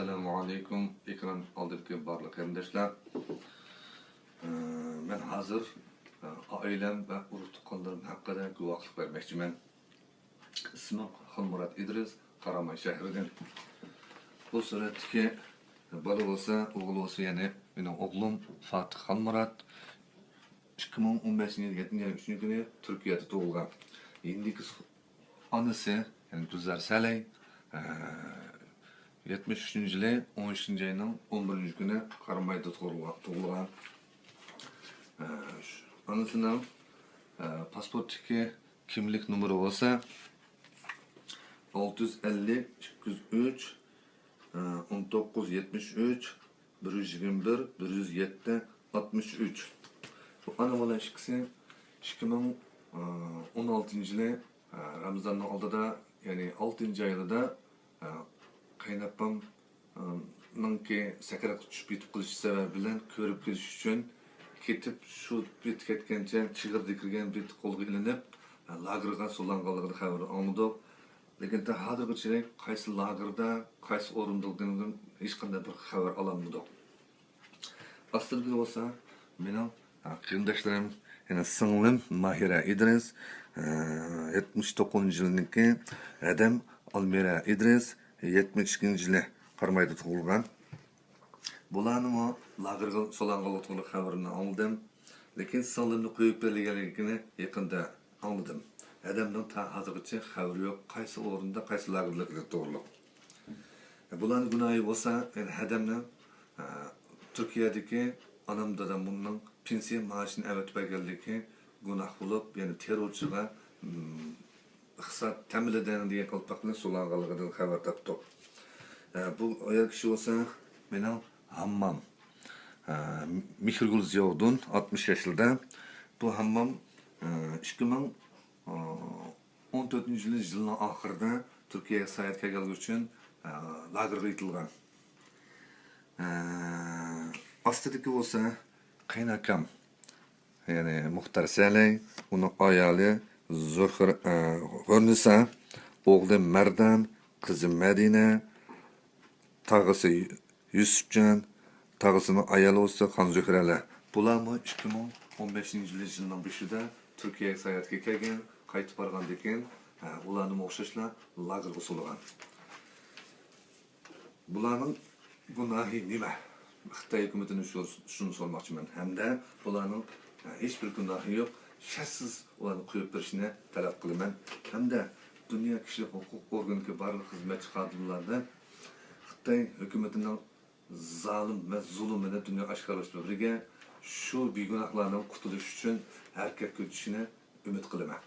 Assalamu alaykum. Ekran oldidagi barliq qarindoshlar. Men hozir oilam va urug' tuqqanlarim haqida guvohlik bermoqchiman. Ismim Xolmurat Idris, Qaramay shahridan. Bu suratdagi bola bo'lsa, o'g'il bo'lsa, ya'ni mening o'g'lim Fatih Xolmurat 2015 yil 7-3 kuni Turkiyada tug'ilgan. Endiki onasi, ya'ni Gulzar Salay 73 yılı 13. ayının 11. günü Karamay'da tug'ilgan. Anasının pasportdagi kimlik numeri olsa 650 203 1973 121 107 63. Bu ana bola ikisi 2016 yılı Ramazan'ın aldida, yani 6. ayında qaynapam ki sakarat tushib yetib qilish sababi bilan ko'rib kelish uchun ketib shu bit ketgancha chig'irda kirgan bit qo'lga ilinib lagerga so'langanligini xabar oldik. Lekin hozirgacha qaysi lagerda qaysi o'rindiligini hech qanday bir xabar ololmadik. Aslida bo'lsa mening qarindoshlarim, yana singlim Mahira Idris 79 yilniki, Adam Almira Idris 72 yılı Karamay'da tug'ilgan. Bularning lagerga so'langanligi xabarini oldim. Lekin sonlarni qo'yib berilganligini yaqinda oldim. Adamning hozirgacha xabari yo'q, qaysi o'rinda, qaysi lagerlikda to'g'riliq. Bularning gunohi bo'lsa, adamning Turkiyadagi onam dadamning pensiya maoshini avatib berganligi gunoh bo'lib, ya'ni terrorchiga iqtisod ta'minlagan degan qalpoq bilan so'langanligidan xabar topdik. Bu ayol kishi bo'lsa mening hammam Mihrgul Ziyodun 60 yaşında. Bu hammam 2014 yılın ahırda Türkiye'ye seyahat qilganligi uchun lagerga itilgan. Astidagi bo'lsa qaynakam, ya'ni Muxtar Salay, uning ayoli G'ornisa, o'g'li Mardan, qizi Madina, tağısı Yusufcan, tağısının ayarı olsa Xanzuhralar. Bular mı 2015 yılının başında Türkiye'ye seyahatga kelgan, qaytib borgandan keyin ularning o'xshashlar lagerga so'lgan. Bularning gunohi nima? Xitoy hukumatining shuni so'ramoqchiman. Hamda bularning hech bir gunohi yo'q. Shaksiz ularni qo'yib berishni talab qilaman. Hamda dunyo kishilik huquq organiga barliq xizmatchi xodimlarda Xitoy hukumatining zalim va zulmini dunyo oshkorlashtirib birga shu begunohlarning qutulish uchun harakat ko'rsatishini umid qilaman.